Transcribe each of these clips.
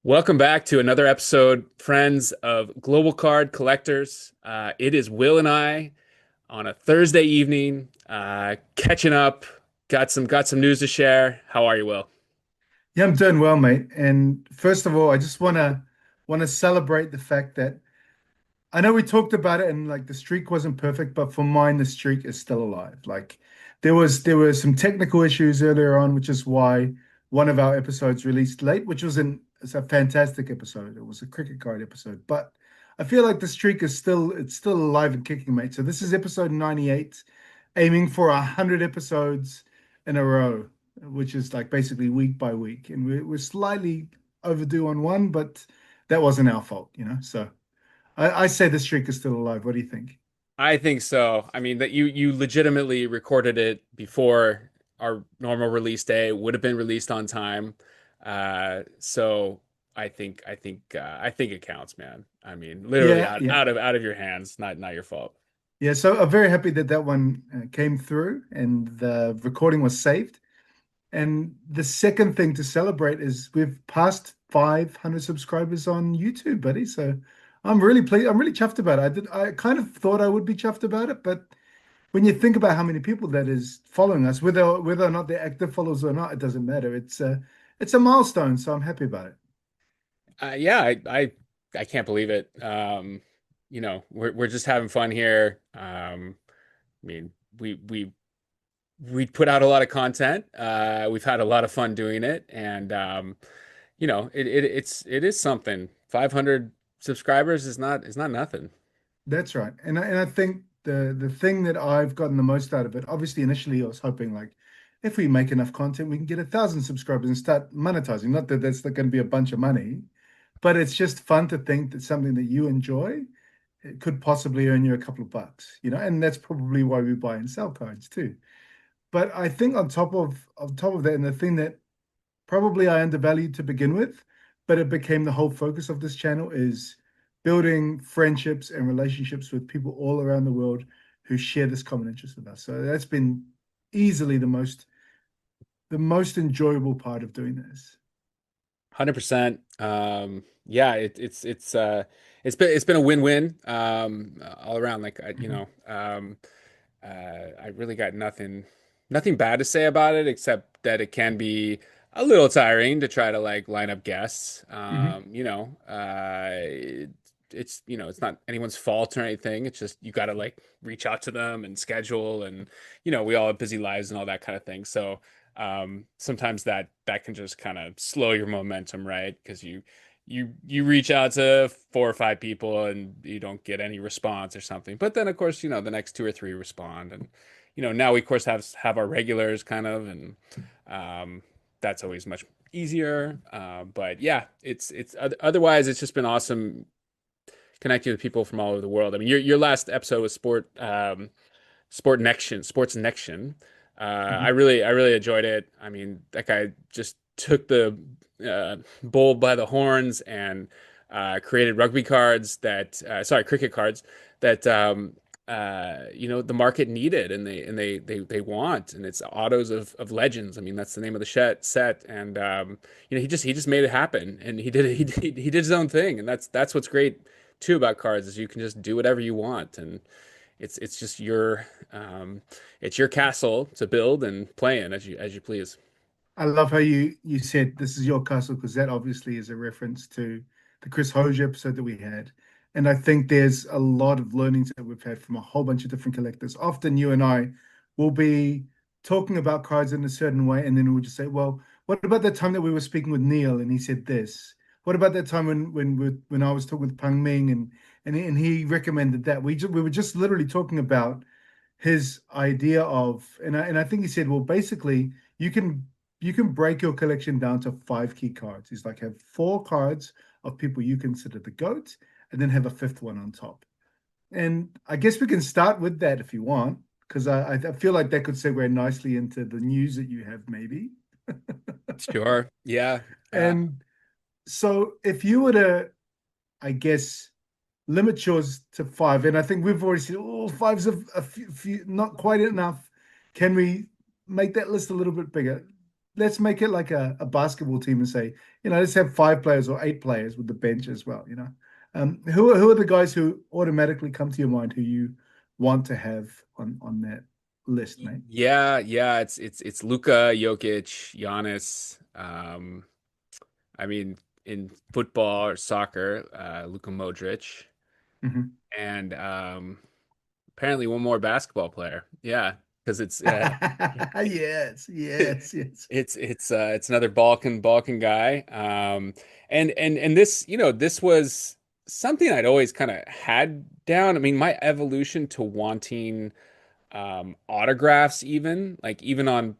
Welcome back to another episode, friends of Global Card Collectors. It is Will and I on a Thursday evening, catching up. Got some news to share. How are you, Will? Yeah, I'm doing well, mate. And first of all, I just wanna celebrate the fact that I know we talked about it and like the streak wasn't perfect, but for mine, the streak is still alive. Like there were some technical issues earlier on, which is why one of our episodes released late, which was it's a fantastic episode. It was a cricket card episode, but I feel like the streak is still alive and kicking, mate. So this is episode 98, aiming for 100 episodes in a row, which is like basically week by week. And we're slightly overdue on one, but that wasn't our fault, you know? So I say the streak is still alive. What do you think? I think so. I mean that you legitimately recorded it before our normal release day would have been released on time. So I think it counts, man. I mean, literally Yeah, out yeah. out of your hands, not your fault. Yeah, so I'm very happy that that one came through and the recording was saved. And the second thing to celebrate is we've passed 500 subscribers on YouTube, buddy. So I'm really pleased. I'm really chuffed about it. I kind of thought I would be chuffed about it, but when you think about how many people that is following us, whether or not they're active followers or not, it doesn't matter. It's a milestone, so I'm happy about it. Yeah, I can't believe it. We're just having fun here. I mean, we put out a lot of content. We've had a lot of fun doing it, and it is something. 500 subscribers is not nothing. That's right. And I think the thing that I've gotten the most out of it, obviously initially I was hoping like if we make enough content, we can get 1,000 subscribers and start monetizing. Not that that's not going to be a bunch of money, but it's just fun to think that something that you enjoy it could possibly earn you a couple of bucks, you know, and that's probably why we buy and sell cards too. But I think on top of that, and the thing that probably I undervalued to begin with, but it became the whole focus of this channel is building friendships and relationships with people all around the world who share this common interest with us. So that's been easily the most enjoyable part of doing this. 100%. Yeah, it's been a win-win all around. Like Mhm. I really got nothing bad to say about it except that it can be a little tiring to try to like line up guests. Mhm. It's not anyone's fault or anything. It's just you got to like reach out to them and schedule, and we all have busy lives and all that kind of thing. So sometimes that can just kind of slow your momentum, right? Because you reach out to four or five people and you don't get any response or something. But then of course, the next two or three respond, and now we of course have our regulars kind of, and that's always much easier. But yeah, it's otherwise it's just been awesome connecting with people from all over the world. I mean, your last episode was sports nection. Mhm. I really enjoyed it. I mean, that guy just took the bull by the horns and created cricket cards that the market needed, and they want, and it's autos of legends. I mean, that's the name of the set, and he just made it happen, and he did it. He did his own thing, and that's what's great too about cards is you can just do whatever you want, and it's just it's your castle to build and play in as you please. I love how you said this is your castle because that obviously is a reference to the Chris Hoge episode that we had. And I think there's a lot of learnings that we've had from a whole bunch of different collectors. Often you and I will be talking about cards in a certain way, and then we'll just say, well, what about that time that we were speaking with Neil and he said this? What about that time when I was talking with Pang Ming and he recommended that? We were just literally talking about his idea of, and I think he said, well, basically, you can you can break your collection down to five key cards. He's like, have four cards of people you consider the GOAT, and then have a fifth one on top. And I guess we can start with that if you want, because I feel like that could segue nicely into the news that you have, maybe. Sure. Yeah. And so if you were to, I guess, limit yours to five. And I think we've already said, oh, five's not quite enough. Can we make that list a little bit bigger? Let's make it like a basketball team and say, let's have 5 players or 8 players with the bench as well. Who are the guys who automatically come to your mind who you want to have on that list, mate? Yeah, it's Luka, Jokic, Giannis. I mean, in football or soccer, Luka Modric, Mhm. and apparently one more basketball player. Yeah, because it's Yes, yes, yes. it's another Balkan guy. And this, this was something I'd always kind of had down. I mean, my evolution to wanting autographs, even on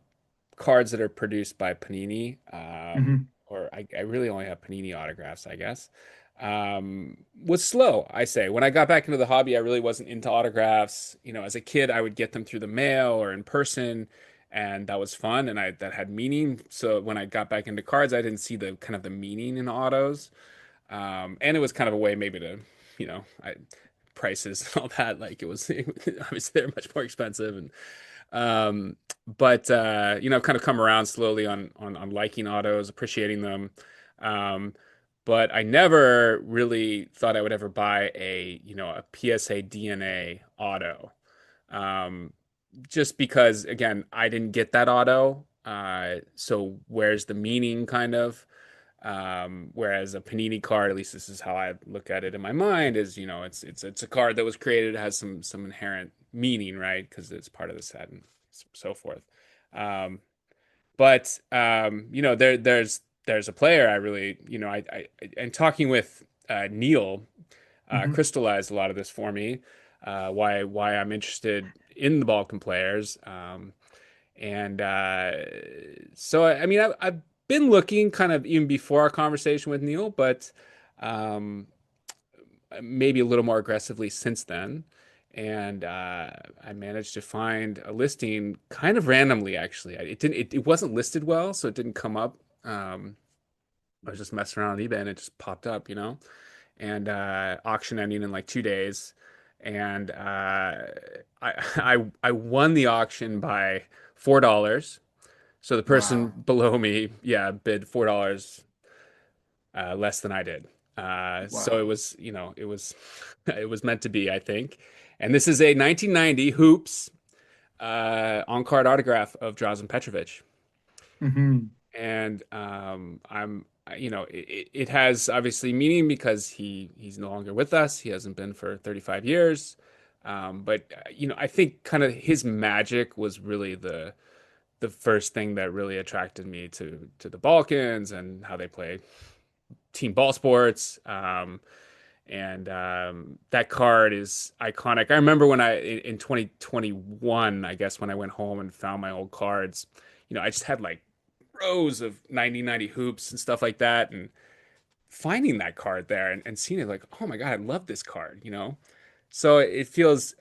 cards that are produced by Panini, Hmm. or I really only have Panini autographs, I guess, was slow, I say. When I got back into the hobby, I really wasn't into autographs. As a kid, I would get them through the mail or in person, and that was fun, and that had meaning. So when I got back into cards, I didn't see the kind of the meaning in autos. And it was kind of a way maybe to, prices and all that. Like it was obviously they're much more expensive, and um, but I've kind of come around slowly on liking autos, appreciating them. Um, but I never really thought I would ever buy a PSA DNA auto. Um, just because again, I didn't get that auto. So where's the meaning kind of? Whereas a Panini card, at least this is how I look at it in my mind, is it's a card that was created, it has some inherent meaning, right? Because it's part of the set and so forth. Um, but there's a player I really, and talking with Neil Hmm. crystallized a lot of this for me. Why I'm interested in the Balkan players. And so, I mean, I've been looking kind of even before our conversation with Neil, but um, maybe a little more aggressively since then. And I managed to find a listing kind of randomly, actually. It wasn't listed well, so it didn't come up. I was just messing around on eBay and it just popped up. And auction ending in like 2 days. And I won the auction by $4. So the person Wow. below me, yeah, bid $4 less than I did. So it Wow. was, it was it was meant to be, I think. And this is a 1990 Hoops on-card autograph of Dražen Petrović. Hmm. And it has obviously meaning because he's no longer with us. He hasn't been for 35 years. But I think kind of his magic was really the first thing that really attracted me to the Balkans and how they play team ball sports. And that card is iconic. I remember when in 2021, I guess when I went home and found my old cards, I just had like rows of 1990 hoops and stuff like that, and finding that card there and seeing it like, oh my God, I love this card. So it feels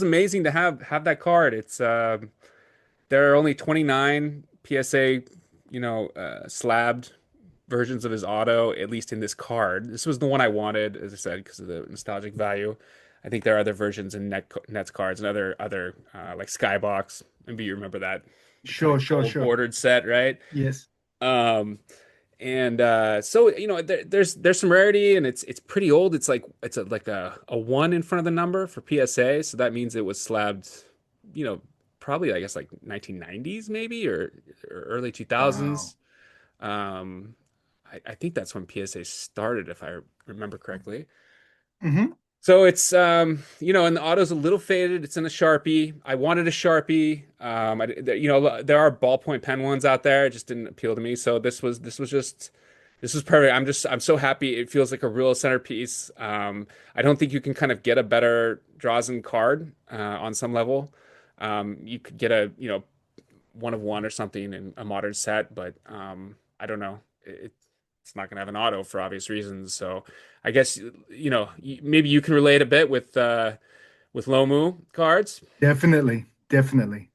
amazing to have that card. It's there are only 29 PSA, slabbed versions of his auto, at least in this card. This was the one I wanted, as I said, because of the nostalgic value. I think there are other versions in Nets cards and other like Skybox. Maybe you remember that kind Sure, of sure, gold sure. bordered set, right? Yes. Um, and so there's some rarity, and it's pretty old. It's like like a one in front of the number for PSA, so that means it was slabbed, you know, probably I guess like 1990s maybe or early Wow. 2000s. Um, I think that's when PSA started, if I remember correctly. Hmm. So it's and the auto's a little faded. It's in a Sharpie. I wanted a Sharpie. There are ballpoint pen ones out there. It just didn't appeal to me. So this was perfect. I'm so happy. It feels like a real centerpiece. I don't think you can kind of get a better Drazen card on some level. You could get a one of one or something in a modern set, but I don't know. It's not going to have an auto for obvious reasons. So I guess maybe you can relate a bit with Lomu cards. Definitely, definitely.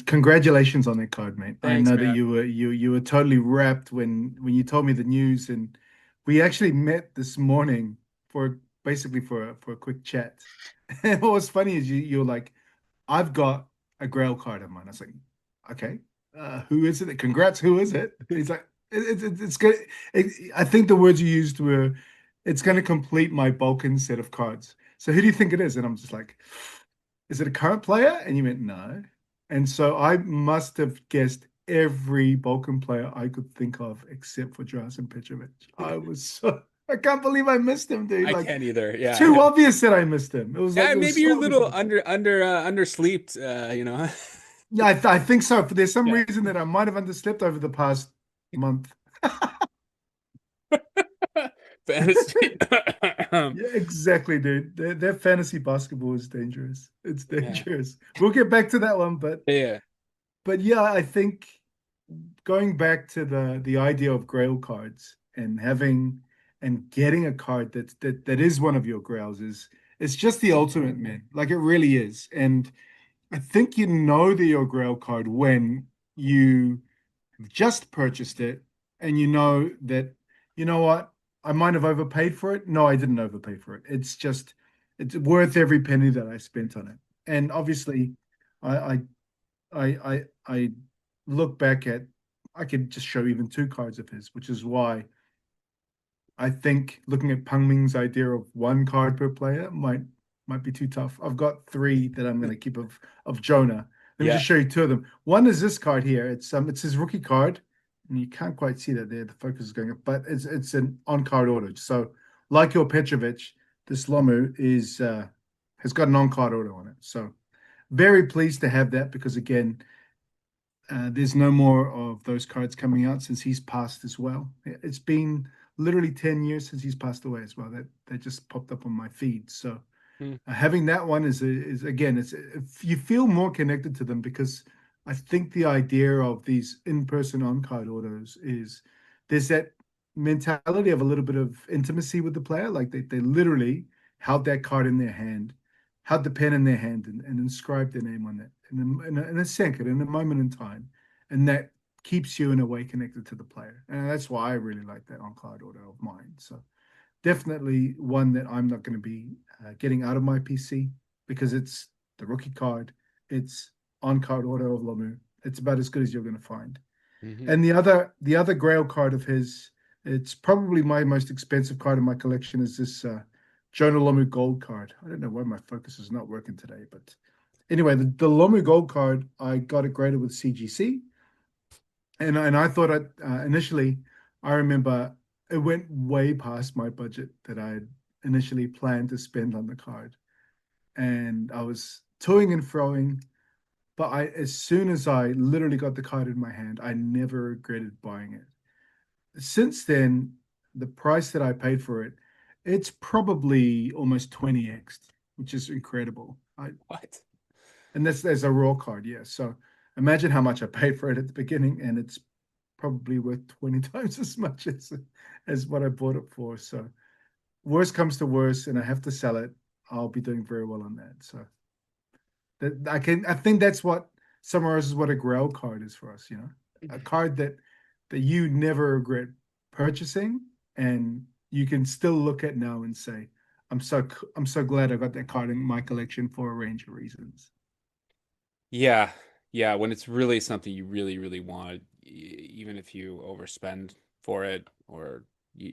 Congratulations on that card, mate. I Thanks, know that man. you were totally wrapped when you told me the news, and we actually met this morning for basically for a quick chat. And what was funny is you're like, I've got a Grail card of mine. I was like, okay, who is it? Congrats, who is it? He's like, it's good. I think the words you used were, it's going to complete my Balkan set of cards. So who do you think it is? And I'm just like, is it a current player? And you went, no. And so I must have guessed every Balkan player I could think of except for Dražen Petrović. I can't believe I missed him, dude. I Like, can't either. it's Yeah. too obvious that I missed him. Yeah, It was maybe you're a so little obvious. underslept, you know. Yeah, I think so. But there's some Yeah. reason that I might have underslept over the past month. Fantasy. Yeah, exactly, dude. That fantasy basketball is dangerous. It's Yeah. dangerous. We'll get back to that one, Yeah. but yeah, I think going back to the idea of Grail cards and having and getting a card that is one of your Grails is it's just the ultimate, man. Like it really is. And I think you know the your Grail card when you just purchased it and you know that, you know what, I might have overpaid for it. No, I didn't overpay for it. It's worth every penny that I spent on it. And obviously, I I look back at I could just show even two cards of his, which is why I think looking at Peng Ming's idea of one card per player might be too tough. I've got three that I'm going to keep of Jonah. Let me Yeah. just show you two of them. One is this card here. It's his rookie card, and you can't quite see that there. The focus is going up, but it's an on card auto. So like your Petrovic, this Lomu is has got an on card auto on it. So very pleased to have that because again, there's no more of those cards coming out since he's passed as well. It's been literally 10 years since he's passed away as well. That just popped up on my feed. So Hmm. having that one is again, it's if you feel more connected to them because I think the idea of these in-person on-card autos is there's that mentality of a little bit of intimacy with the player. Like they literally held that card in their hand, held the pen in their hand, and inscribed their name on it in a second, in a moment in time, and that keeps you in a way connected to the player. And that's why I really like that on-card auto of mine. So definitely one that I'm not going to be getting out of my PC because it's the rookie card. It's on card auto of Lomu. It's about as good as you're going to find. Hmm. And the other Grail card of his, it's probably my most expensive card in my collection is this Jonah Lomu gold card. I don't know why my focus is not working today, but anyway, the Lomu gold card I got it graded with CGC, and I thought initially I remember it went way past my budget that I had initially planned to spend on the card, and I was toing and froing. But as soon as I literally got the card in my hand, I never regretted buying it. Since then, the price that I paid for it, it's probably almost 20x, which is incredible. What? And that's a raw card, yeah. So imagine how much I paid for it at the beginning, and it's probably worth 20 times as much as what I bought it for. So worst comes to worst, and I have to sell it, I'll be doing very well on that. So that I think that's what summarizes what a Grail card is for us, a card that you never regret purchasing, and you can still look at now and say, I'm so glad I got that card in my collection for a range of reasons. Yeah. Yeah. When it's really something you really, really want, even if you overspend for it, or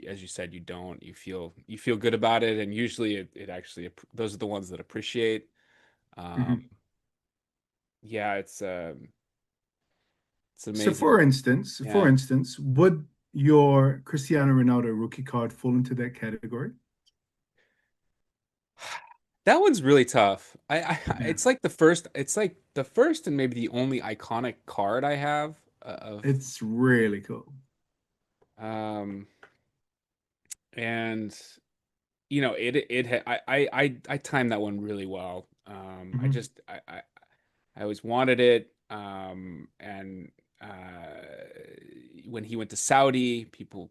as you said, you don't, you feel good about it, and usually it actually those are the ones that appreciate. Um, Mhm. yeah, it's So amazing. for Yeah. instance, would your Cristiano Ronaldo rookie card fall into that category? That one's really tough. Yeah, it's like the first and maybe the only iconic card I have of it's really cool. um and I timed that one really well. Mhm. I always wanted it. And when he went to Saudi, people,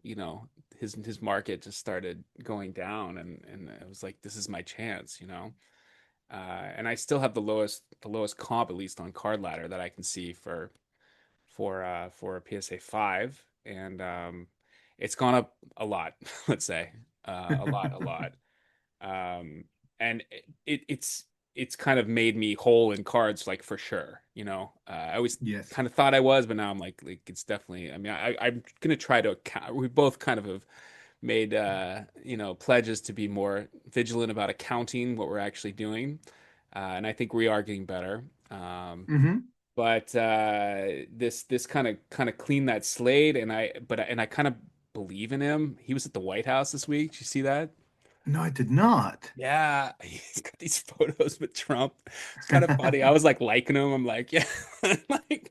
his market just started going down, and it was like, this is my chance, you know. And I still have the lowest comp, at least on Card Ladder, that I can see for a PSA 5, and it's gone up a lot, let's say, a lot. Um, and it's kind of made me whole in cards, like for sure. I always Yes. kind of thought I was, but now I'm like it's definitely. I mean, I'm gonna try to account. We both kind of have made pledges to be more vigilant about accounting what we're actually doing, and I think we are getting better. Hmm. But this kind of cleaned that slate, and I kind of believe in him. He was at the White House this week. Did you see that? No, I did not. Yeah, he's got these photos with Trump. It's kind of funny. I was like liking him. I'm like, yeah, like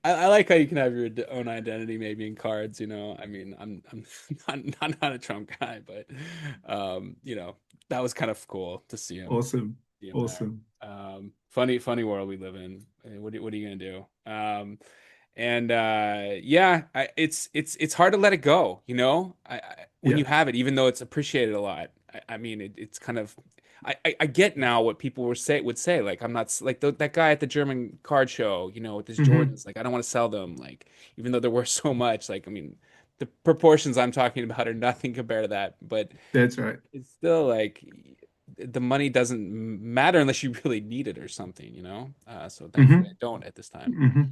I like how you can have your own identity maybe in cards. I mean, I'm not a Trump guy, but that was kind of cool to Awesome. see him there. Awesome. Funny world we live in. What are you gonna do? And yeah, it's hard to let it go, when Yeah. you have it, even though it's appreciated a lot. I mean, it's kind of I get now what people would say, like I'm not like that guy at the German card show, with his Hmm. Jordans, like I don't want to sell them, like even though they're worth so much, like I mean, the proportions I'm talking about are nothing compared to that, but That's right. it's still like the money doesn't matter unless you really need it or something, so thankfully I Hmm. don't at this time. Hmm.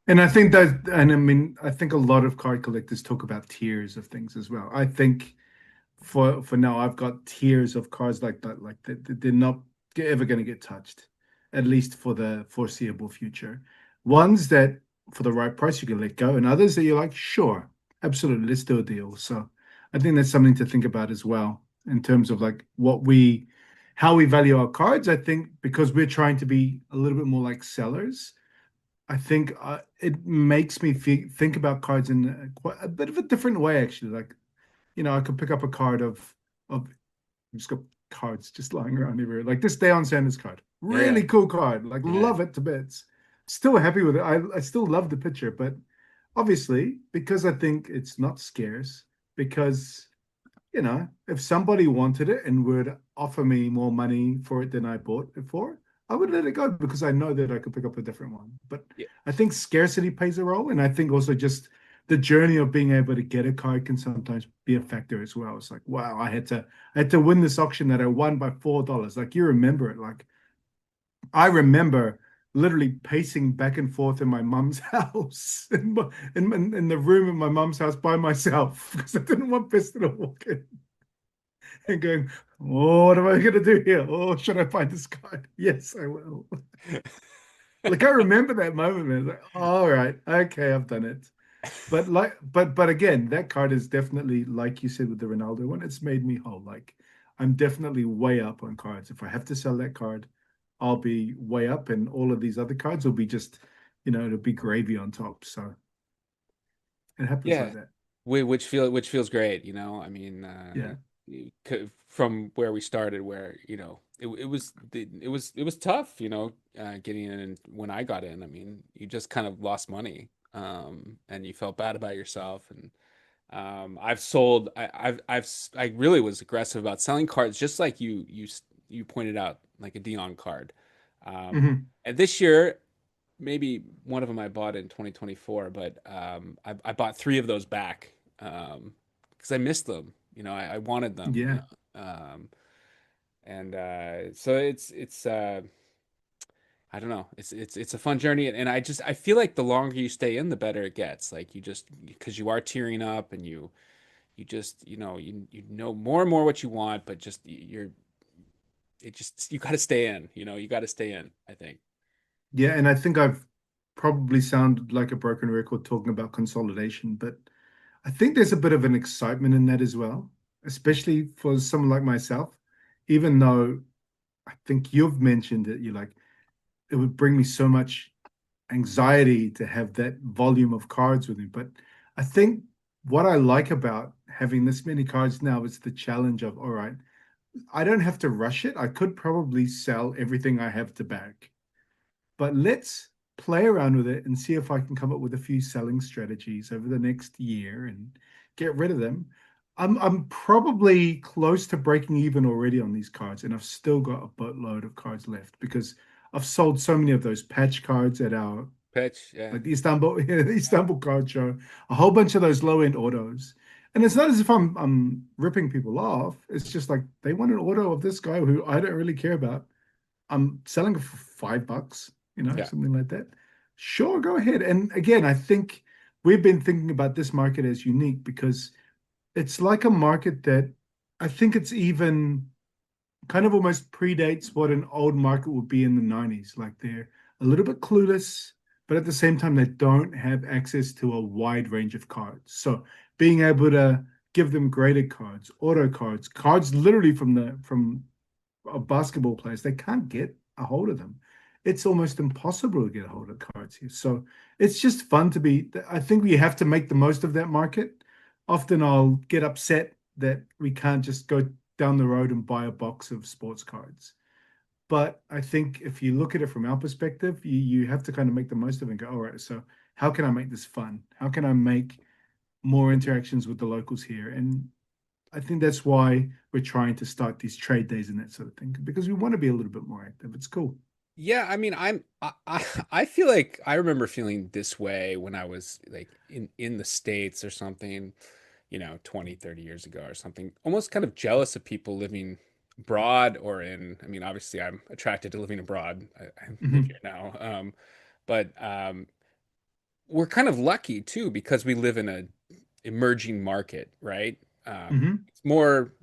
And I think that, and I mean, I think a lot of card collectors talk about tiers of things as well. I think for now, I've got tiers of cards like that, like they're not ever going to get touched, at least for the foreseeable future. Ones that for the right price you can let go, and others that you're like, sure, absolutely, let's do a deal. So I think that's something to think about as well in terms of like how we value our cards. I think because we're trying to be a little bit more like sellers, I think it makes me think about cards in quite a bit of a different way, actually. Like, I could pick up a card of just got cards just lying around everywhere. Like this Deion Sanders card, Yeah, really cool card. Like yeah, love it to bits. Still happy with it. I still love the picture, but obviously because I think it's not scarce. Because if somebody wanted it and would offer me more money for it than I bought it for, I would let it go because I know that I could pick up a different one. But yeah, I think scarcity plays a role, and I think also just the journey of being able to get a card can sometimes be a factor as well. It's like, wow, I had to win this auction that I won by $4. Like you remember it. Like I remember literally pacing back and forth in my mum's house, in the room in my mum's house by myself because I didn't want Pista to walk in and going, oh, what am I going to do here? Oh, should I find this card? Yes, I will. Like I remember that moment, man. Like, all right, okay, I've done it. But again, that card is definitely, like you said with the Ronaldo one, it's made me whole. Like I'm definitely way up on cards. If I have to sell that card, I'll be way up, and all of these other cards will be just, it'll be gravy on top. So it happens yeah. like that. Which feels great, I mean, Yeah. from where we started, where it was tough, getting in. And when I got in, I mean, you just kind of lost money, and you felt bad about yourself. And I've sold. I really was aggressive about selling cards, just like you pointed out, like a Dion card. Um, Hmm. and this year, maybe one of them I bought in 2024, but I bought three of those back, because I missed them. I wanted them. Yeah. And so it's I don't know. It's a fun journey, and I feel like the longer you stay in, the better it gets. Like you just because you are tearing up, and you just you know more and more what you want, but just you got to stay in. You got to stay in, I think. Yeah, and I think I've probably sounded like a broken record talking about consolidation, but I think there's a bit of an excitement in that as well, especially for someone like myself. Even though I think you've mentioned it, you're like, it would bring me so much anxiety to have that volume of cards with me. But I think what I like about having this many cards now is the challenge of, all right, I don't have to rush it. I could probably sell everything I have to back. But let's play around with it and see if I can come up with a few selling strategies over the next year and get rid of them. I'm probably close to breaking even already on these cards, and I've still got a boatload of cards left because I've sold so many of those patch cards at our Pitch, yeah. like the Istanbul the Istanbul card show, a whole bunch of those low end autos. And it's not as if I'm ripping people off. It's just like they want an auto of this guy who I don't really care about. I'm selling it for $5, Yeah. something like that. Sure, go ahead. And again, I think we've been thinking about this market as unique because it's like a market that I think it's even kind of almost predates what an old market would be in the 90s. Like they're a little bit clueless, but at the same time, they don't have access to a wide range of cards. So being able to give them graded cards, auto cards, cards literally from basketball players, they can't get a hold of them. It's almost impossible to get a hold of cards here. So it's just fun to be. I think we have to make the most of that market. Often I'll get upset that we can't just go down the road and buy a box of sports cards. But I think if you look at it from our perspective, you have to kind of make the most of it and go, all right, so how can I make this fun? How can I make more interactions with the locals here? And I think that's why we're trying to start these trade days and that sort of thing because we want to be a little bit more active. It's cool. Yeah, I mean, I feel like I remember feeling this way when I was like in the States or something, 20, 30 years ago or something. Almost kind of jealous of people living abroad or in, I mean, obviously I'm attracted to living abroad. I live Hmm. here now. But we're kind of lucky too because we live in a emerging market, right? Hmm. It's more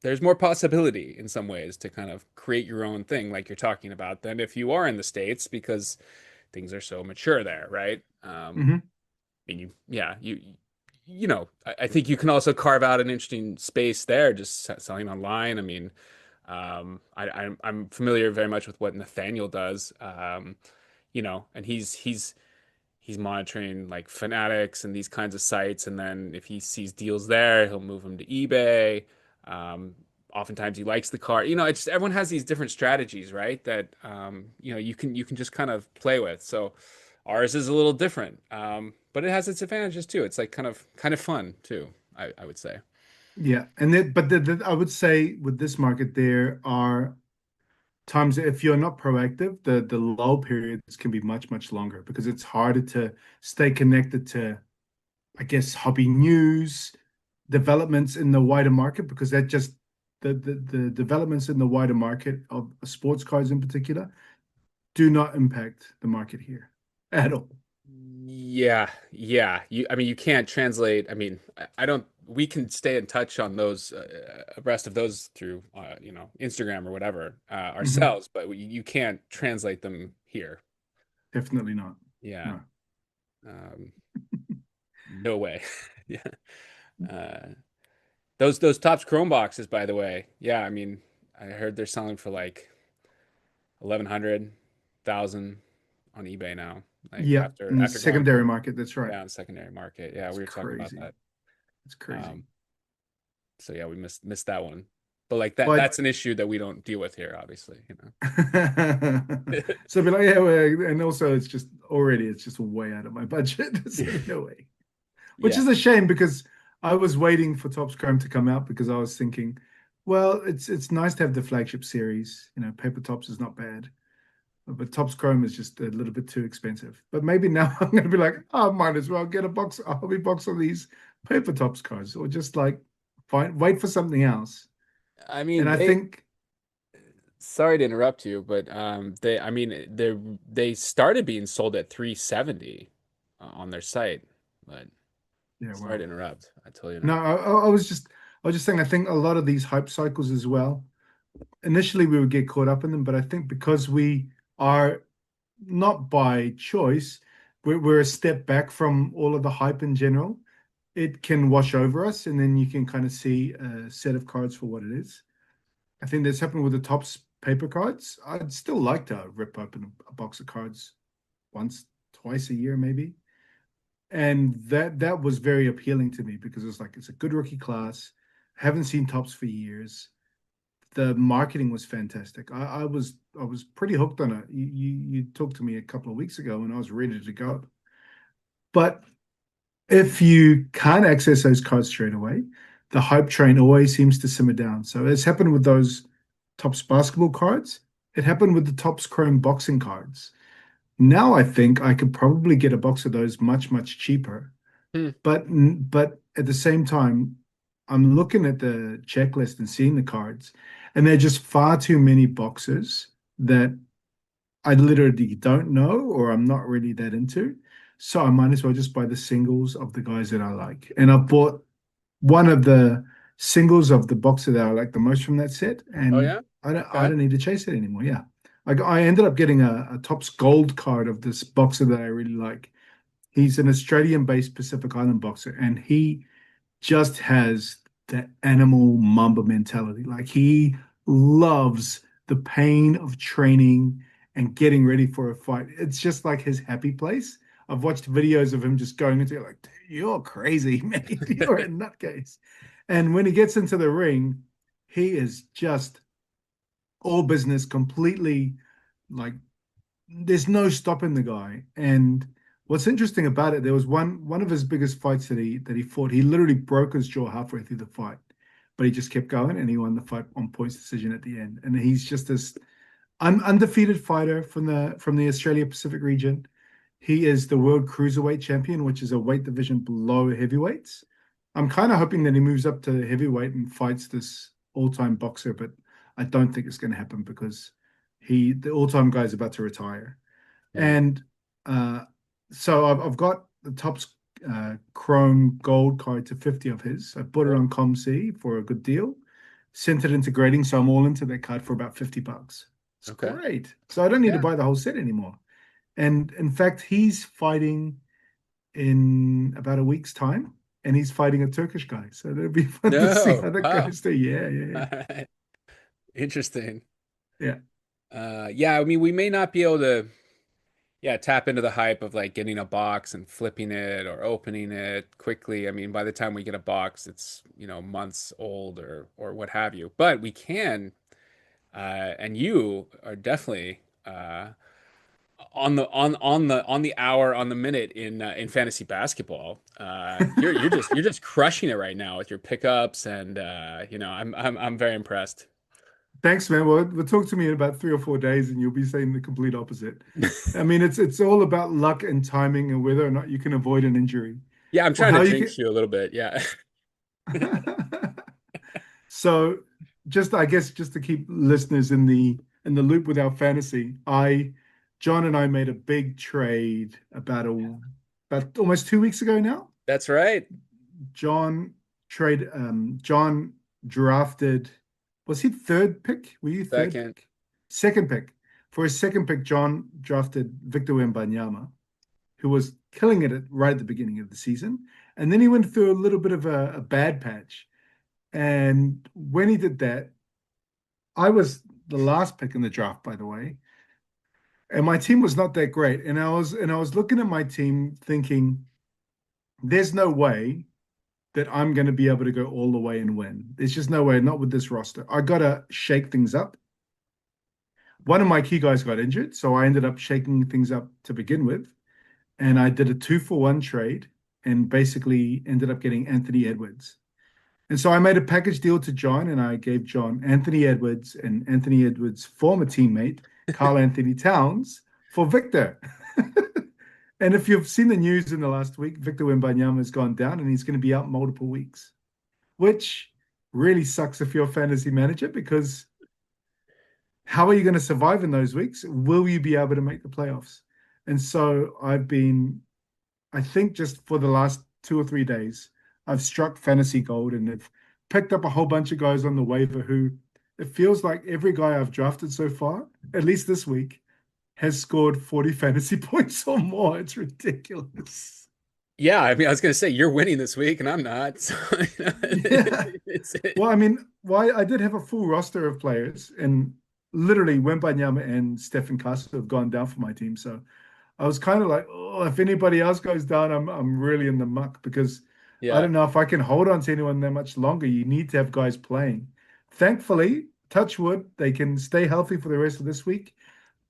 there's more possibility in some ways to kind of create your own thing like you're talking about than if you are in the States because things are so mature there, right? Hmm. And I think you can also carve out an interesting space there just selling online. I mean, I'm familiar very much with what Nathaniel does. And he's monitoring like Fanatics and these kinds of sites, and then if he sees deals there, he'll move them to eBay. Um, Oftentimes he likes the car. It's just everyone has these different strategies, right? That you can just kind of play with. So ours is a little different, but it has its advantages too. It's like kind of fun too. I would say. Yeah, I would say with this market there are times that if you're not proactive, the lull periods can be much longer because it's harder to stay connected to, I guess, hobby news, developments in the wider market because that just the developments in the wider market of sports cards in particular do not impact the market here at all. Yeah, yeah. I mean, you can't translate. I mean, I don't. We can stay in touch on those, abreast of those through, Instagram or whatever, Hmm. ourselves, but you can't translate them here. Definitely not. Yeah. No. Um, no way. Yeah. Uh, those Topps Chrome boxes, by the way. Yeah, I mean, I heard they're selling for like 1,100, 1,000 on eBay now. Like Yeah, after in the after going secondary market, that's right. down secondary market. Yeah, It's we were talking about crazy. that. It's crazy. Um, so yeah, we missed that one. But like that's But an issue that we don't deal with here, obviously. so be like, yeah, well, and also it's just way out of my budget. So Yeah. no way. Which Yeah. is a shame because I was waiting for Topps Chrome to come out because I was thinking, well, it's nice to have the flagship series. Paper Tops is not bad, but Topps Chrome is just a little bit too expensive. But maybe now I'm going to be like, oh, I might as well get a hobby box of these Paper Tops cards, or just like wait for something else. I And mean, I think, sorry to interrupt you, but I mean, they started being sold at 370 on their site. But yeah, sorry well, to interrupt. I tell you no, now. I was just saying, I think a lot of these hype cycles as well. Initially, we would get caught up in them, but I think because we are not by choice, we're a step back from all of the hype in general. It can wash over us, and then you can kind of see a set of cards for what it is. I think that's happened with the Topps paper cards. I'd still like to rip open a box of cards once, twice a year, maybe. And that was very appealing to me because it's like it's a good rookie class. Haven't seen Topps for years. The marketing was fantastic. I was pretty hooked on it. You talked to me a couple of weeks ago and I was ready to go. But if you can't access those cards straight away, the hype train always seems to simmer down. So it's happened with those Topps basketball cards. It happened with the Topps Chrome boxing cards. Now I think I could probably get a box of those much cheaper. Hmm. But at the same time, I'm looking at the checklist and seeing the cards, and there are just far too many boxes that I literally don't know or I'm not really that into. So I might as well just buy the singles of the guys that I like. And I bought one of the singles of the boxer that I like the most from that set, Oh and yeah. I Okay. don't need to chase it anymore. Yeah. I ended up getting a Topps gold card of this boxer that I really like. He's an Australian-based Pacific Island boxer, and he just has that animal Mamba mentality. Like he loves the pain of training and getting ready for a fight. It's just like his happy place. I've watched videos of him just going into it like, you're crazy, man. You're a nutcase. And when he gets into the ring, he is just all business, completely like there's no stopping the guy. And what's interesting about it, there was one of his biggest fights that he fought. He literally broke his jaw halfway through the fight, but he just kept going and he won the fight on points decision at the end. And he's just this undefeated fighter from the Australia Pacific region. He is the world cruiserweight champion, which is a weight division below heavyweights. I'm kind of hoping that he moves up to heavyweight and fights this all-time boxer, but I don't think it's going to happen because the all-time guy is about to retire. Hmm. And uh, so I've got the Topps Chrome Gold card to 50 of his. I bought it Cool. on ComC for a good deal. Sent it into grading, so I'm all into that card for about $50. It's Okay. great. So I don't need to Yeah. buy the whole set anymore. And in fact, he's fighting in about a week's time, and he's fighting a Turkish guy. So it'll be fun to see No. how that Wow. goes. Too. Yeah, yeah, All right. Interesting. yeah. Yeah, I mean, we may not be able to, yeah, tap into the hype of like getting a box and flipping it or opening it quickly. I mean, by the time we get a box, it's, months old or what have you. But we can, and you are definitely on the hour, on the minute in fantasy basketball. You're just crushing it right now with your pickups, and I'm very impressed. Thanks, man. Well, talk to me in about 3 or 4 days, and you'll be saying the complete opposite. I mean, it's all about luck and timing and whether or not you can avoid an injury Yeah, I'm or trying to how you jinx you a little bit. Yeah. can. So, I guess, just to keep listeners in the loop with our fantasy, John and I made a big trade about almost 2 weeks ago now. That's right. John John drafted, was he third pick? Were you third Second. pick? Second pick. For his second pick, John drafted Victor Wembanyama, who was killing it right at the beginning of the season. And then he went through a little bit of a bad patch. And when he did that, I was the last pick in the draft, by the way. And my team was not that great. And I was looking at my team thinking, there's no way that I'm going to be able to go all the way and win. There's just no way, not with this roster. I got to shake things up. One of my key guys got injured, so I ended up shaking things up to begin with. And I did a 2-for-1 trade and basically ended up getting Anthony Edwards. And so I made a package deal to John, and I gave John Anthony Edwards and Anthony Edwards' former teammate, Carl Anthony Towns, for Victor. And if you've seen the news in the last week, Victor Wembanyama has gone down and he's going to be out multiple weeks, which really sucks if you're a fantasy manager because how are you going to survive in those weeks? Will you be able to make the playoffs? And so I think just for the last 2 or 3 days, I've struck fantasy gold and have picked up a whole bunch of guys on the waiver who it feels like every guy I've drafted so far, at least this week, has scored 40 fantasy points or more. It's ridiculous. Yeah, I mean, I was gonna say you're winning this week, and I'm not. So, Yeah. it's Well, I mean, why I did have a full roster of players, and literally Wembanyama and Stephen Castle have gone down for my team. So I was kind of like, oh, if anybody else goes down, I'm really in the muck because I yeah. don't know if I can hold on to anyone that much longer. You need to have guys playing. Thankfully, touch wood, they can stay healthy for the rest of this week.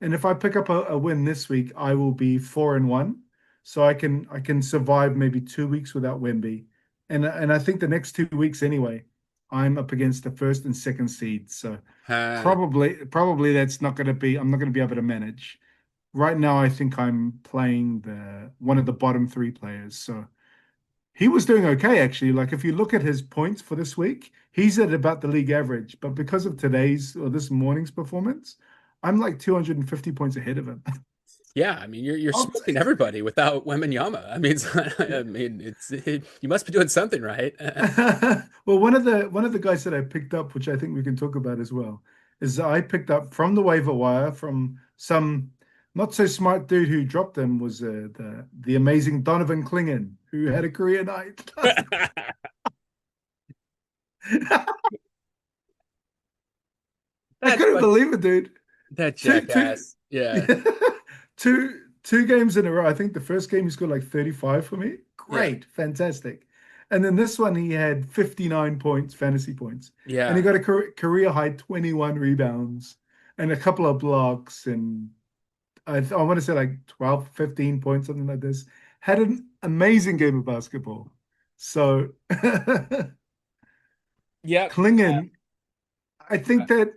And if I pick up a win this week, I will be 4-1. So I can survive maybe 2 weeks without Wemby. And I think the next 2 weeks anyway, I'm up against the first and second seed. So Uh, probably that's not going to be I'm not going to be able to manage. Right now, I think I'm playing the one of the bottom three players. So he was doing okay actually. Like if you look at his points for this week, he's at about the league average. But because of today's or this morning's performance, I'm like 250 points ahead of him. Yeah, I mean you're I'll smoking take everybody without Wembanyama. I mean, I mean you must be doing something right. it. Well, one of the guys that I picked up, which I think we can talk about as well, is I picked up from the waiver wire from some not so smart dude who dropped him was the amazing Donovan Clingan, who had a career night. I That's couldn't like believe it, dude. that Two, two, jackass. Yeah. yeah, two games in a row. I think the first game he scored like 35 for me. Yeah. Great, fantastic. And then this one he had 59 points, fantasy points. And he Yeah. got a career high 21 rebounds and a couple of blocks and I want to say like 12, 15 points, something like this. Had an amazing game of basketball. So Yep. Klingon, I think that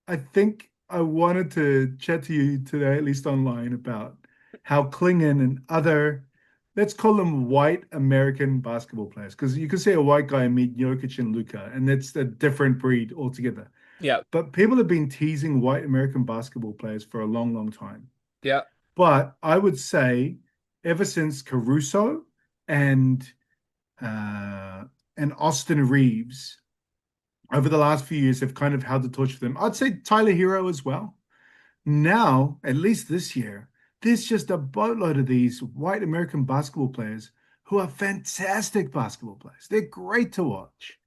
I think I wanted to chat to you today, at least online, about how Klingon and other, let's call them white American basketball players, because you could say a white guy and meet Jokic and Luka, and it's a different breed altogether. Yep. But people have been teasing white American basketball players for a long, long time. Yep. But I would say ever since Caruso and uh, and Austin Reaves over the last few years have kind of held the torch for them. I'd say Tyler Herro as well. Now, at least this year, there's just a boatload of these white American basketball players who are fantastic basketball players. They're great to watch.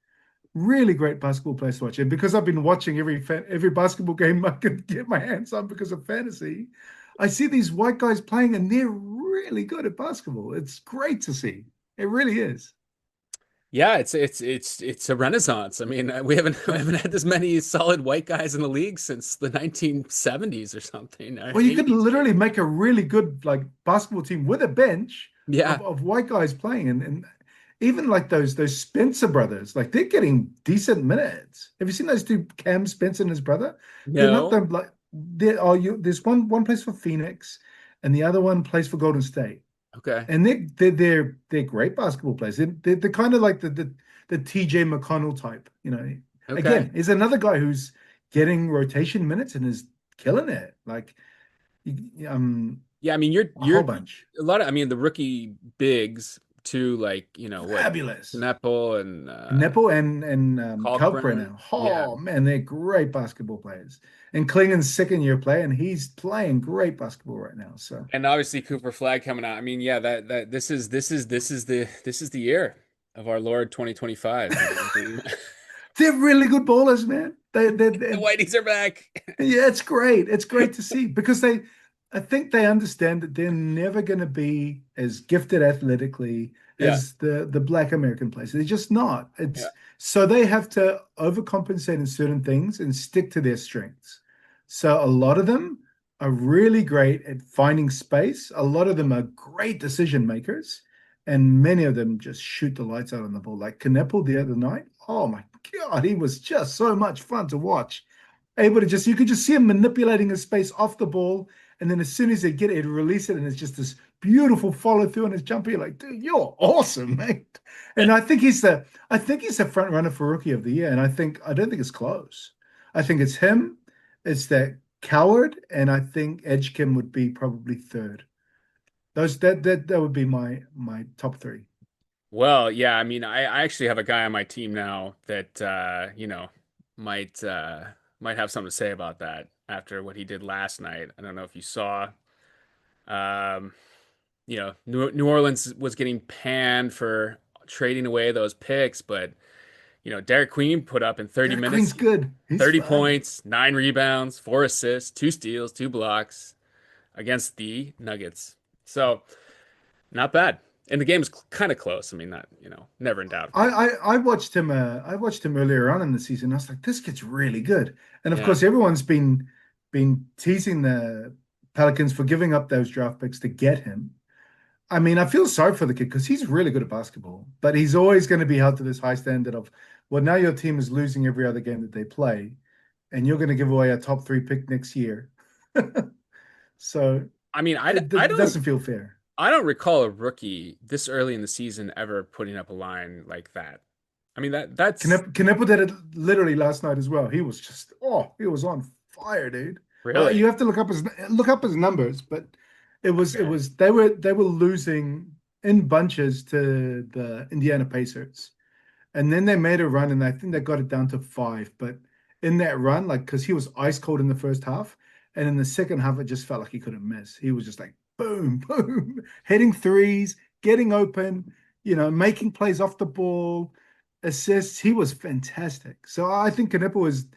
Really great basketball players to watch. And because I've been watching every basketball game I could get my hands on because of fantasy, I see these white guys playing and they're really good at basketball. It's great to see. It really is. Yeah, it's a renaissance. I mean, we haven't had this many solid white guys in the league since the 1970s or something, or Well, you could 80s. literally make a really good like basketball team with a bench Yeah. of white guys playing, and even like those Spencer brothers, like they're getting decent minutes. Have you seen those two, Cam Spencer and his brother? They're not No. them like they are you. There's one plays for Phoenix, and the other one plays for Golden State, Okay. and they're great basketball players. They're kind of like the TJ McConnell type, you know. Okay. Again, is another guy who's getting rotation minutes and is killing it. Like Yeah, I mean, a whole you're bunch. a lot of, I mean, the rookie bigs too, like, what, Fabulous. Knueppel and Nipple and Cowper Kalkbrenner. now. Yeah. Oh man, they're great basketball players. And Klingen's second year player, and he's playing great basketball right now. So And obviously Cooper Flagg coming out. I mean, yeah, that this is the year of our Lord 2025. You know, they're really good ballers, man. the Whiteys are back. Yeah, it's great. It's great to see because I think they understand that they're never going to be as gifted athletically Yeah. as the Black American players. They're just not. Yeah. It's so they have to overcompensate in certain things and stick to their strengths. So a lot of them are really great at finding space. A lot of them are great decision makers, and many of them just shoot the lights out on the ball. Like Knueppel the other night. Oh my God, he was just so much fun to watch. Able to just you could just see him manipulating his space off the ball, and then as soon as they get it, he'd release it, and it's just this beautiful follow through on his jumper. You're like, dude, you're awesome, mate. And I think he's the front runner for rookie of the year, and I don't think it's close. I think it's him, it's that Coward, and I think Edgecombe would be probably third. Those that would be my top three. Well, yeah, I mean, I actually have a guy on my team now that might might have something to say about that after what he did last night. I don't know if you saw. Um, New Orleans was getting panned for trading away those picks, but Derek Queen put up in 30 Derek Queen's minutes, good. He's 30 fun. points, 9 rebounds, 4 assists, 2 steals, 2 blocks against the Nuggets. So not bad. And the game's kind of close. I mean, not, never in doubt, of course. I watched him. I watched him earlier on in the season. I was like, this kid's really good. And of Yeah. course, everyone's been teasing the Pelicans for giving up those draft picks to get him. I mean, I feel sorry for the kid because he's really good at basketball, but he's always going to be held to this high standard of, well, now your team is losing every other game that they play, and you're going to give away a top 3 pick next year. So I mean, it I don't doesn't feel fair. I don't recall a rookie this early in the season ever putting up a line like that. I mean that's Knueppel did it literally last night as well. He was just, oh, he was on fire, dude. really You have to look up his numbers, but it okay. was they were losing in bunches to the Indiana Pacers. And then they made a run, and I think they got it down to five. But in that run, like, because he was ice cold in the first half, and in the second half, it just felt like he couldn't miss. He was just like boom, boom, hitting threes, getting open, making plays off the ball, assists. He was fantastic. So I think Knueppel was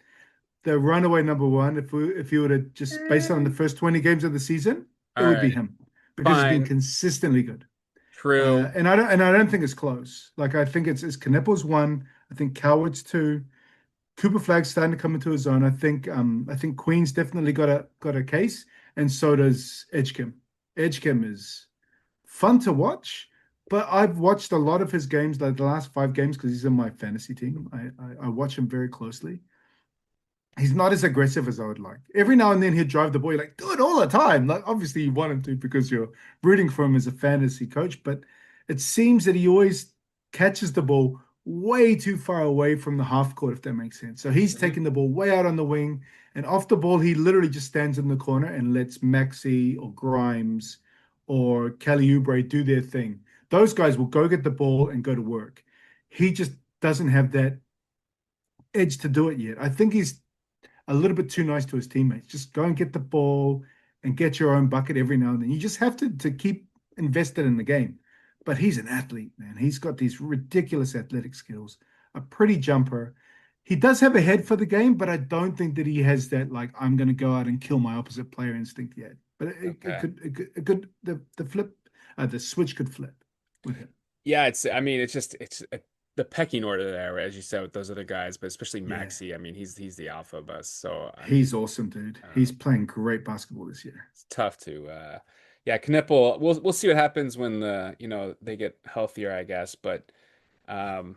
the runaway number one. If you were to just based on the Eh, first 20 games of the season, it all would be right, him because he's been fine, consistently good. true. And I don't think it's close. Like I think it's Knueppel's one. I think Coward's two. Cooper Flagg's starting to come into his own. I think Queen's definitely got a case, and so does Edgecombe. Edgecombe is fun to watch, but I've watched a lot of his games, like the last 5 games, because he's in my fantasy team. I watch him very closely. He's not as aggressive as I would like. Every now and then he'd drive the ball. You're like, do it all the time. Like obviously you want him to because you're rooting for him as a fantasy coach, but it seems that he always catches the ball way too far away from the half court, if that makes sense. So he's Mhm. taking the ball way out on the wing, and off the ball, he literally just stands in the corner and lets Maxi or Grimes or Kelly Oubre do their thing. Those guys will go get the ball and go to work. He just doesn't have that edge to do it yet. I think he's a little bit too nice to his teammates. Just go and get the ball and get your own bucket every now and then. You just have to keep invested in the game. But he's an athlete, man. He's got these ridiculous athletic skills, a pretty jumper. He does have a head for the game, but I don't think that he has that like I'm going to go out and kill my opposite player instinct yet. But Okay. it could the flip the switch could flip with him. Yeah, I mean, the pecking order there, as you said, with those other guys, but especially Yeah, Maxi. I mean, he's the alpha bus. So I mean, he's awesome, dude. He's um, playing great basketball this year. it's tough to yeah, Knippel. We'll see what happens when they get healthier, I guess. But um,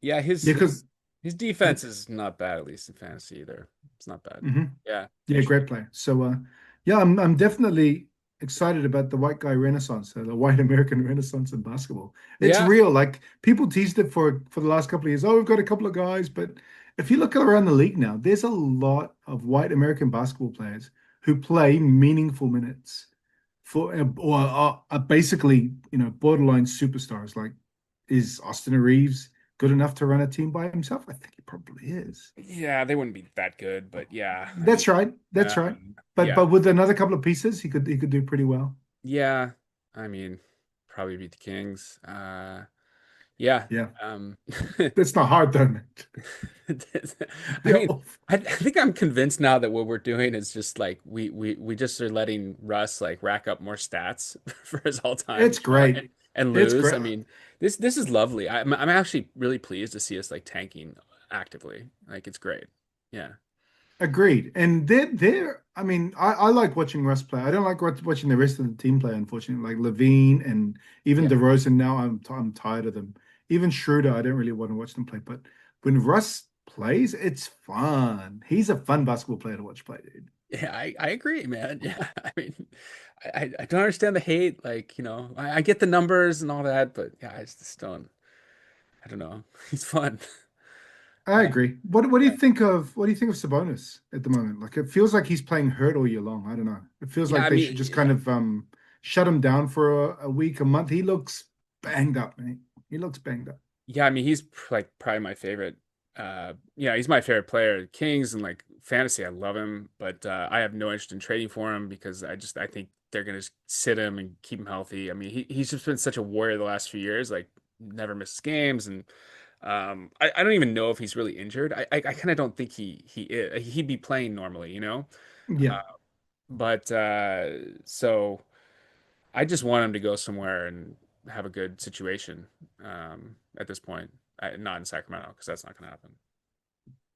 yeah, Yeah, because his defense is not bad, at least in fantasy either. It's not bad. Yeah, Yeah, great player. So, yeah, I'm definitely excited about the white guy renaissance, the white American renaissance in basketball. It's yeah, real. Like people teased it for the last couple of years. Oh, we've got a couple of guys, but if you look around the league now, there's a lot of white American basketball players who play meaningful minutes for or are basically borderline superstars. Like, is Austin Reaves good enough to run a team by himself? I think he probably is. yeah. They wouldn't be that good, but yeah. I mean, That's right. That's right. But yeah. but with another couple of pieces, he could do pretty well. Yeah, I mean, probably beat the Kings. Yeah. Yeah. Um, That's not hard though, man. I They're mean, all, I think I'm convinced now that what we're doing is just like we just are letting Russ like rack up more stats for his all time, it's great. and It's lose. great. I mean, this is lovely. I'm actually really pleased to see us like tanking actively. Like it's great. Yeah. Agreed. And they're I mean, I like watching Russ play. I don't like watching the rest of the team play, unfortunately. Like Levine and even Yeah. DeRozan now, I'm tired of them. Even Schroeder, I don't really want to watch them play. But when Russ plays, it's fun. He's a fun basketball player to watch play, dude. Yeah, I agree, man. Yeah, I mean, I don't understand the hate. Like, I get the numbers and all that, but yeah, I just don't. I don't know. He's fun. I Uh, agree. What do you yeah, think of Sabonis at the moment? Like it feels like he's playing hurt all year long. I don't know. It feels yeah. like I they should just mean, kind of shut him down for a week, a month. He looks banged up, man. He looks banged up. yeah. I mean, he's like probably my favorite. Yeah, he's my favorite player. Kings and like fantasy, I love him, but I have no interest in trading for him because I think they're gonna just sit him and keep him healthy. I mean, he's just been such a warrior the last few years. Like, never misses games and. I don't even know if he's really injured. I kind of don't think he is. He'd be playing normally, you know. Yeah. Uh, but so I just want him to go somewhere and have a good situation. At this point, not in Sacramento because that's not going to happen.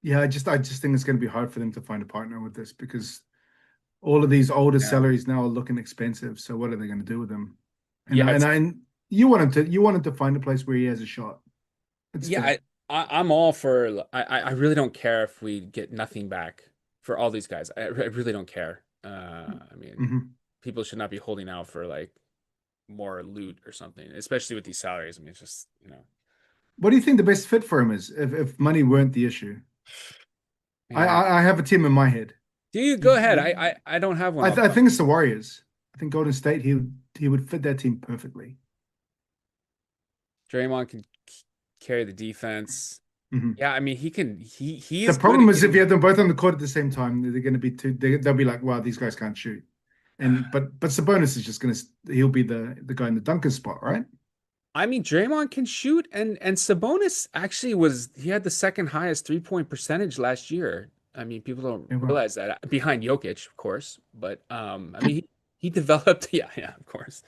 Yeah, I just think it's going to be hard for them to find a partner with this because all of these older Yeah, salaries now are looking expensive. So what are they going to do with them? And yeah, I, and I and you want him to find a place where he has a shot. It's yeah. fair. I'm all for. I really don't care if we get nothing back for all these guys. I really don't care. I mean, Hmm. people should not be holding out for like more loot or something, especially with these salaries. I mean, it's just, What do you think the best fit for him is if money weren't the issue? man. I have a team in my head. Do you go ahead? I don't have one. I think it's the Warriors. I think Golden State, he would fit that team perfectly. Draymond can carry the defense. Mhm. Yeah, I mean, he The is good problem at is if you getting. have them both on the court at the same time, they're going to be they'll be like, wow, these guys can't shoot. And but Sabonis is just going to he'll be the guy in the dunker spot, right? I mean, Draymond can shoot, and Sabonis actually he had the second highest 3-point percentage last year. I mean, people don't Yeah, well, realize that behind Jokic, of course, but I mean, he developed, yeah, of course,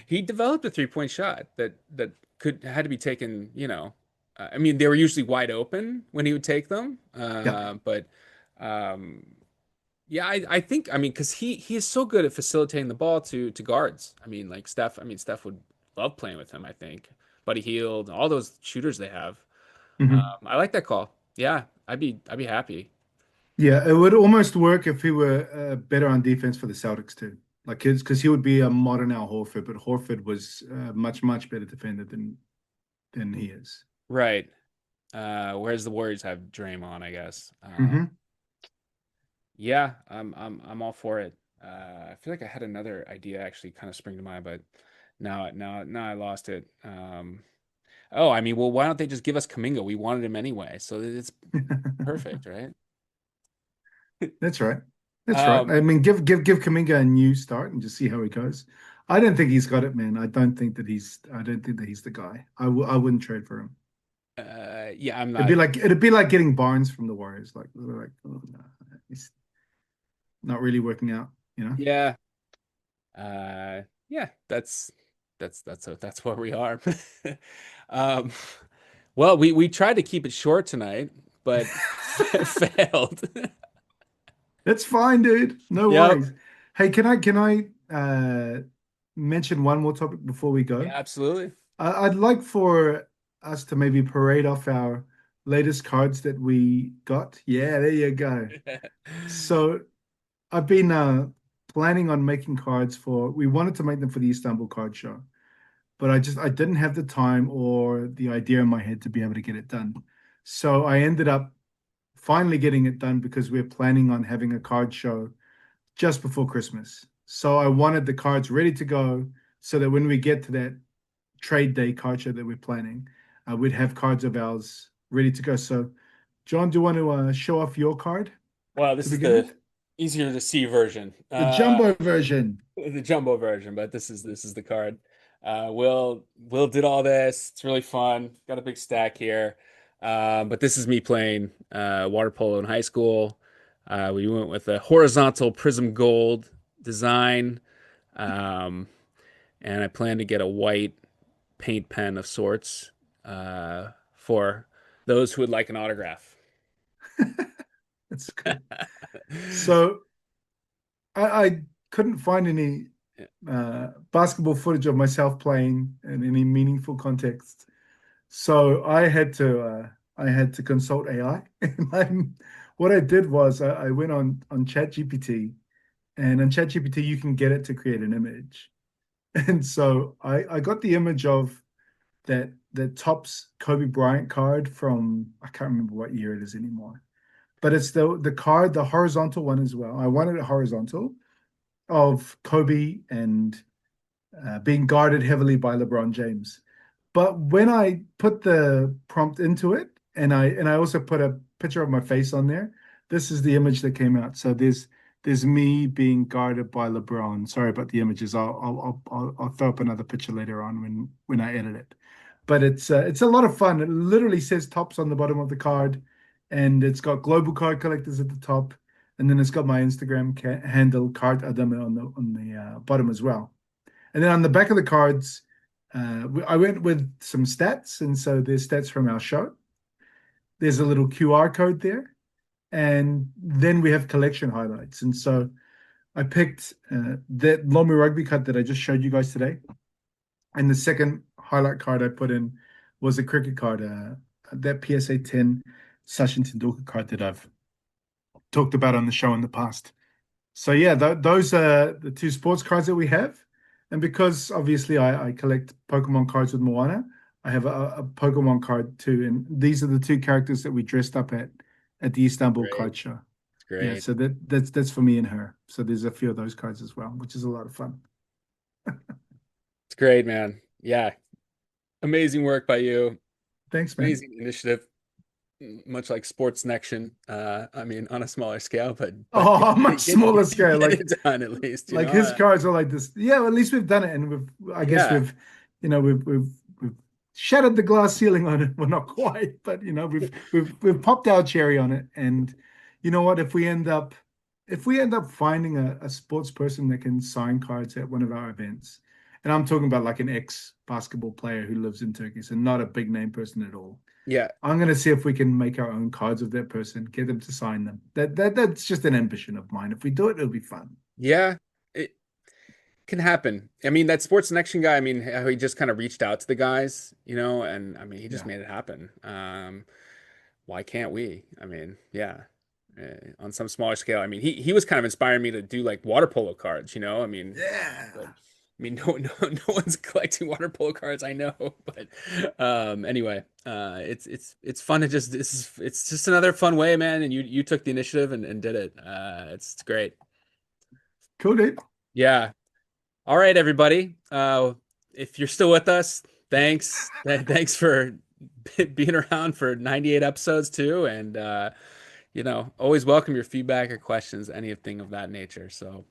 he developed a 3-point shot that could had to be taken. I mean, they were usually wide open when he would take them, yeah. but um, yeah, I think I mean because he is so good at facilitating the ball to guards. I mean like Steph. I mean Steph would love playing with him. I think Buddy Hield, all those shooters they have. Hmm. I like that call. Yeah, I'd be happy. Yeah, it would almost work if he were better on defense for the Celtics too. Like his because he would be a modern Al Horford, but Horford was much better defender than he is. Right. Whereas the Warriors have Draymond, I guess. Hmm. Yeah, I'm all for it. I feel like I had another idea actually kind of spring to mind, but now I lost it. Oh, I mean, well, why don't they just give us Kaminga? We wanted him anyway, so it's perfect, right? That's right. That's right. Um, I mean, give Kaminga a new start and just see how he goes. I don't think he's got it, man. I don't think that he's the guy. I wouldn't trade for him. yeah, I'm not. It'd be like getting Barnes from the Warriors. Like oh, no, he's not really working out, you know? Yeah, yeah, that's where we are. Um, well, we tried to keep it short tonight, but failed. That's fine, dude. No Yep. worries. Hey, can I mention one more topic before we Yeah, go? absolutely. I'd like for us to maybe parade off our latest cards that we got. Yeah, there you go. So I've been planning on making cards we wanted to make them for the Istanbul card show, but I didn't have the time or the idea in my head to be able to get it done. So I ended up finally getting it done because we're planning on having a card show just before Christmas. So I wanted the cards ready to go so that when we get to that trade day card show that we're planning, we'd have cards of ours ready to go. So, John, do you want to show off your card Well, to this is begin the with? easier to see version. The jumbo version. The jumbo version, but this is the card. Will did all this. It's really fun. Got a big stack here. But this is me playing water polo in high school. We went with a horizontal prism gold design. Um, and I plan to get a white paint pen of sorts for those who would like an autograph. That's good. So I couldn't find any basketball footage of myself playing in any meaningful context. So I had to consult AI. What I did was I went on ChatGPT, and on ChatGPT you can get it to create an image. And so I got the image of that Topps Kobe Bryant card from I can't remember what year it is anymore. But it's the card, the horizontal one as well. I wanted it horizontal of Kobe and being guarded heavily by LeBron James. But when I put the prompt into it, and I also put a picture of my face on there, this is the image that came out. So there's me being guarded by LeBron. Sorry about the images. I'll throw up another picture later on when I edit it. But it's a lot of fun. It literally says Tops on the bottom of the card, and it's got global card collectors at the top, and then it's got my Instagram handle card Adame on the bottom as well. And then on the back of the cards, I went with some stats. And so there's stats from our show. There's a little QR code there. And then we have collection highlights. And so I picked that Lomu rugby card that I just showed you guys today. And the second highlight card I put in was a cricket card, that PSA 10 Sachin Tendulkar card that I've talked about on the show in the past. So yeah, those are the two sports cards that we have. And because obviously I collect Pokemon cards with Moana, I have a Pokemon card too. And these are the two characters that we dressed up at the Istanbul Great. card show. It's Yeah, great. so that's for me and her. So there's a few of those cards as well, which is a lot of fun. It's great, man. Yeah. Amazing work by you. Thanks, man. Amazing initiative. Much like Sports Nection. I mean, on a smaller scale, but Oh, much smaller scale. get it done at least, you Like know? his cards are like this. Yeah, well, at least we've done it, and I guess Yeah. we've shattered the glass ceiling on it. Well, not quite, but we've popped our cherry on it. And you know what? If we end up finding a sports person that can sign cards at one of our events, and I'm talking about like an ex basketball player who lives in Turkey, so not a big name person at all. Yeah. I'm gonna see if we can make our own cards of that person, get them to sign them. That's just an ambition of mine. If we do it, it'll be fun. Yeah. It can happen. I mean, that Sports Nection guy, I mean, how he just kind of reached out to the guys, and I mean, he just Yeah. made it happen. Why can't we? I mean, yeah. On some smaller scale, I mean, he was kind of inspiring me to do like water polo cards, I mean, but Yeah. I mean, no one's collecting water polo cards, I know, but anyway, it's fun to just it's just another fun way, man, and you took the initiative and did it. It's great. Cool, dude. Yeah. All right, everybody. If you're still with us, thanks. Thanks for being around for 98 episodes too, and always welcome your feedback or questions, anything of that nature. So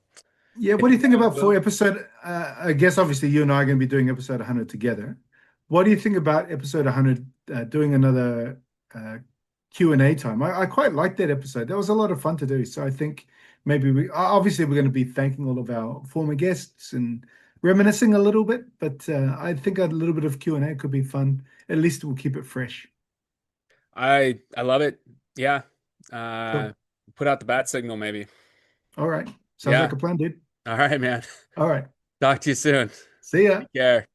Yeah, what if do you you think want, about for episode? I guess obviously you and I are going to be doing episode 100 together. What do you think about episode 100 doing another Q&A time? I quite liked that episode. That was a lot of fun to do. So I think maybe obviously we're going to be thanking all of our former guests and reminiscing a little bit, but I think a little bit of Q&A could be fun. At least we'll keep it fresh. I love it. Yeah. Uh, Cool. put out the bat signal, maybe. All right. Sounds like Yeah. a plan, dude. All right, man. All right. Talk to you soon. See ya. Take care.